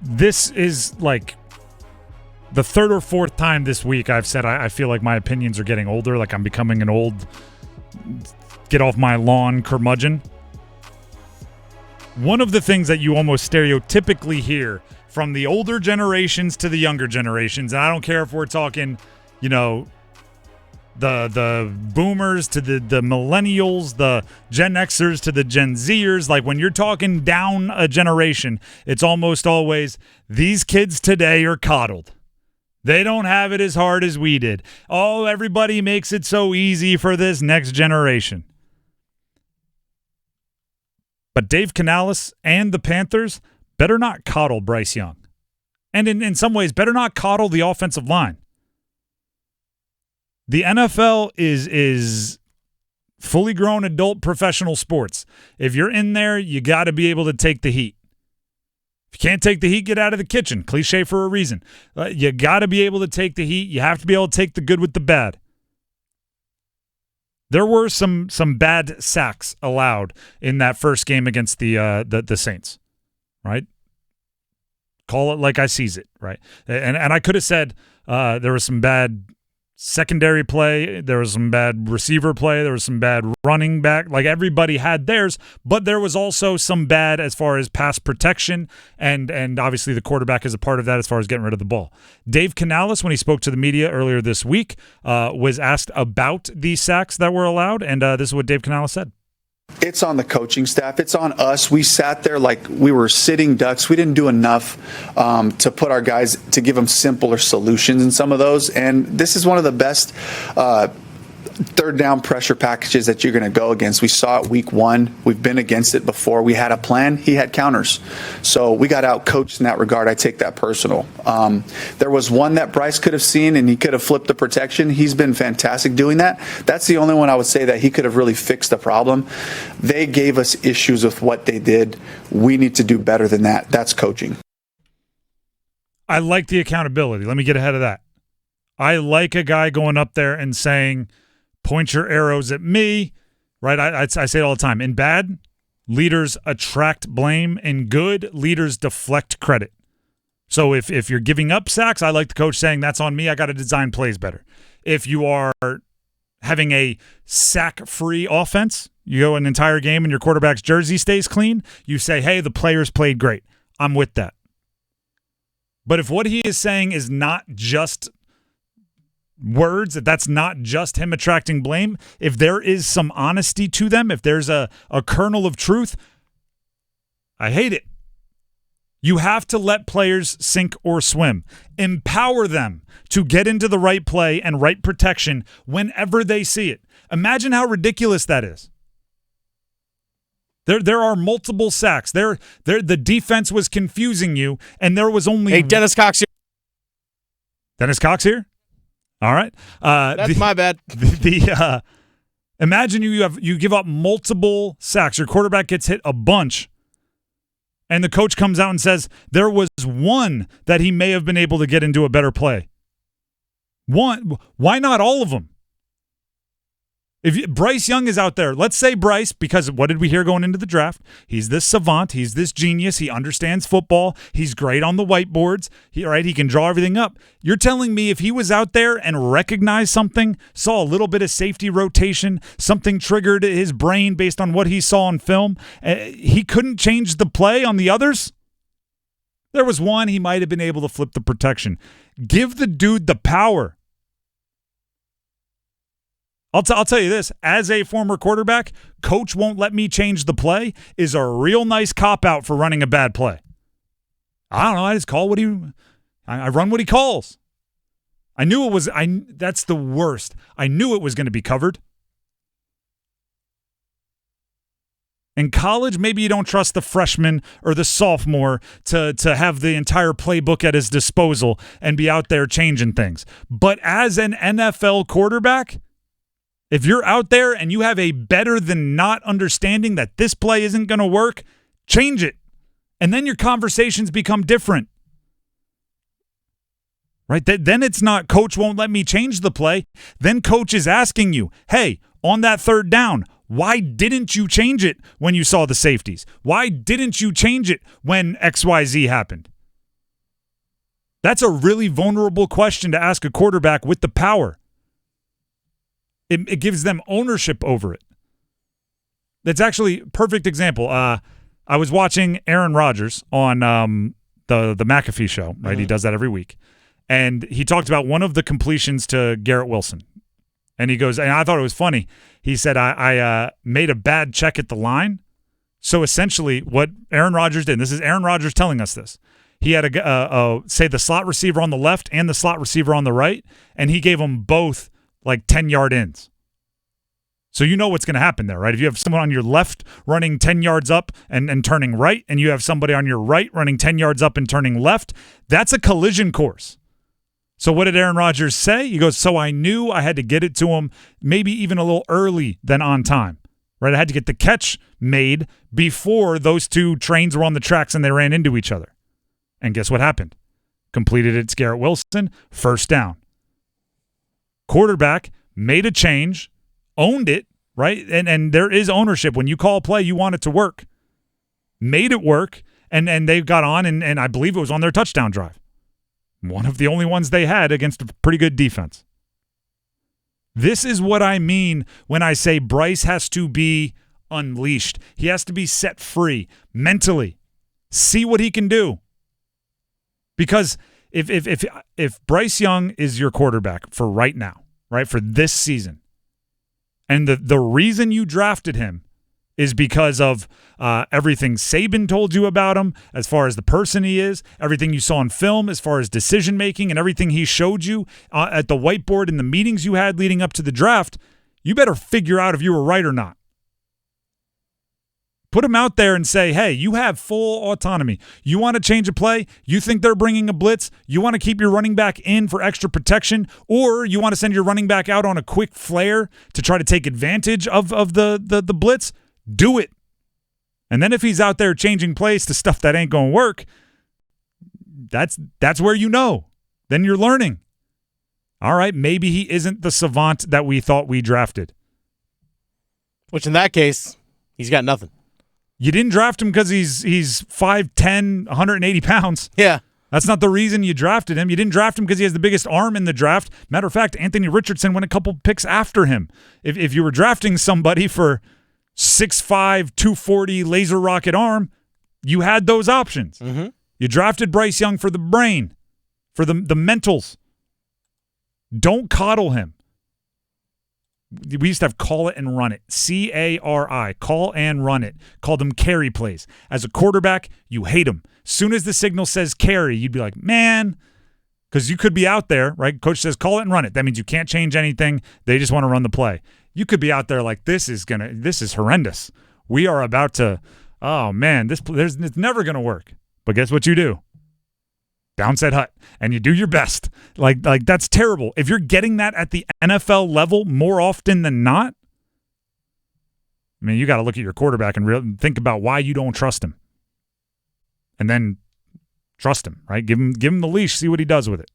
this is like the third or fourth time this week I've said I feel like my opinions are getting older, like I'm becoming an old get off my lawn curmudgeon. One of the things that you almost stereotypically hear from the older generations to the younger generations, and I don't care if we're talking, you know, the boomers to the millennials, the Gen Xers to the Gen Zers, like when you're talking down a generation, it's almost always these kids today are coddled. They don't have it as hard as we did. Oh, everybody makes it so easy for this next generation. But Dave Canales and the Panthers better not coddle Bryce Young. And in some ways, better not coddle the offensive line. The NFL is fully grown adult professional sports. If you're in there, you got to be able to take the heat. If you can't take the heat, get out of the kitchen. Cliche for a reason. You got to be able to take the heat. You have to be able to take the good with the bad. There were some bad sacks allowed in that first game against the Saints, right? Call it like I sees it, right? And I could have said there was some bad secondary play, there was some bad receiver play, there was some bad running back, like everybody had theirs, but there was also some bad as far as pass protection, and obviously the quarterback is a part of that as far as getting rid of the ball. Dave Canales, when he spoke to the media earlier this week, was asked about the sacks that were allowed, and this is what Dave Canales said. It's on the coaching staff. It's on us. We sat there like we were sitting ducks. We didn't do enough to put our guys, to give them simpler solutions in some of those. And this is one of the best third down pressure packages that you're going to go against. We saw it week one. We've been against it before. We had a plan. He had counters. So we got out coached in that regard. I take that personal. There was one that Bryce could have seen, and he could have flipped the protection. He's been fantastic doing that. That's the only one I would say that he could have really fixed the problem. They gave us issues with what they did. We need to do better than that. That's coaching. I like the accountability. Let me get ahead of that. I like a guy going up there and saying, point your arrows at me, right? I say it all the time. In bad, leaders attract blame. In good, leaders deflect credit. So if you're giving up sacks, I like the coach saying, that's on me. I got to design plays better. If you are having a sack-free offense, you go an entire game and your quarterback's jersey stays clean, you say, hey, the players played great. I'm with that. But if what he is saying is not just words, that's not just him attracting blame, if there is some honesty to them, if there's a kernel of truth, I hate it. You have to let players sink or swim. Empower them to get into the right play and right protection whenever they see it. Imagine how ridiculous that is. There are multiple sacks. The defense was confusing you, and there was only... Hey, Dennis Cox here. Dennis Cox here? All right. That's my bad. Imagine you give up multiple sacks. Your quarterback gets hit a bunch, and the coach comes out and says there was one that he may have been able to get into a better play. One. Why not all of them? If Bryce Young is out there, let's say Bryce, because what did we hear going into the draft? He's this savant. He's this genius. He understands football. He's great on the whiteboards. He can draw everything up. You're telling me if he was out there and recognized something, saw a little bit of safety rotation, something triggered his brain based on what he saw on film, he couldn't change the play on the others? There was one, he might have been able to flip the protection. Give the dude the power. I'll tell you this, as a former quarterback, coach won't let me change the play is a real nice cop-out for running a bad play. I don't know, I just call I run what he calls. I knew it was, that's the worst. I knew it was going to be covered. In college, maybe you don't trust the freshman or the sophomore to have the entire playbook at his disposal and be out there changing things. But as an NFL quarterback, if you're out there and you have a better than not understanding that this play isn't going to work, change it. And then your conversations become different. Right? Then it's not coach won't let me change the play. Then coach is asking you, hey, on that third down, why didn't you change it when you saw the safeties? Why didn't you change it when XYZ happened? That's a really vulnerable question to ask a quarterback with the power. It gives them ownership over it. That's actually a perfect example. I was watching Aaron Rodgers on the McAfee show, right? He does that every week. And he talked about one of the completions to Garrett Wilson. And he goes, and I thought it was funny. He said, I made a bad check at the line. So essentially what Aaron Rodgers did, and this is Aaron Rodgers telling us this, he had say the slot receiver on the left and the slot receiver on the right, and he gave them both like 10-yard ins. So you know what's going to happen there, right? If you have someone on your left running 10 yards up and turning right, and you have somebody on your right running 10 yards up and turning left, that's a collision course. So what did Aaron Rodgers say? He goes, so I knew I had to get it to him maybe even a little early than on time, right? I had to get the catch made before those two trains were on the tracks and they ran into each other. And guess what happened? Completed it to Garrett Wilson, first down. Quarterback made a change, owned it, right? And there is ownership. When you call a play, you want it to work. Made it work, and they got on, and I believe it was on their touchdown drive. One of the only ones they had against a pretty good defense. This is what I mean when I say Bryce has to be unleashed. He has to be set free mentally. See what he can do. Because if Bryce Young is your quarterback for right now, right, for this season, and the reason you drafted him is because of everything Saban told you about him as far as the person he is, everything you saw on film as far as decision-making, and everything he showed you at the whiteboard in the meetings you had leading up to the draft, you better figure out if you were right or not. Put him out there and say, hey, you have full autonomy. You want to change a play? You think they're bringing a blitz? You want to keep your running back in for extra protection? Or you want to send your running back out on a quick flare to try to take advantage of the blitz? Do it. And then if he's out there changing plays to stuff that ain't going to work, that's where you know. Then you're learning. All right, maybe he isn't the savant that we thought we drafted. Which in that case, he's got nothing. You didn't draft him because he's 5'10", 180 pounds. Yeah. That's not the reason you drafted him. You didn't draft him because he has the biggest arm in the draft. Matter of fact, Anthony Richardson went a couple picks after him. If you were drafting somebody for 6'5", 240 laser rocket arm, you had those options. Mm-hmm. You drafted Bryce Young for the brain, for the mentals. Don't coddle him. We used to have call it and run it. C-A-R-I. Call and run it. Call them carry plays. As a quarterback, you hate them. Soon as the signal says carry, you'd be like, man, because you could be out there, right? Coach says call it and run it. That means you can't change anything. They just want to run the play. You could be out there like, this is horrendous. We are about to, oh man, it's never going to work. But guess what you do? Bounce that hut, and you do your best. Like that's terrible. If you're getting that at the NFL level more often than not, I mean, you got to look at your quarterback and think about why you don't trust him. And then trust him, right? Give him the leash, see what he does with it.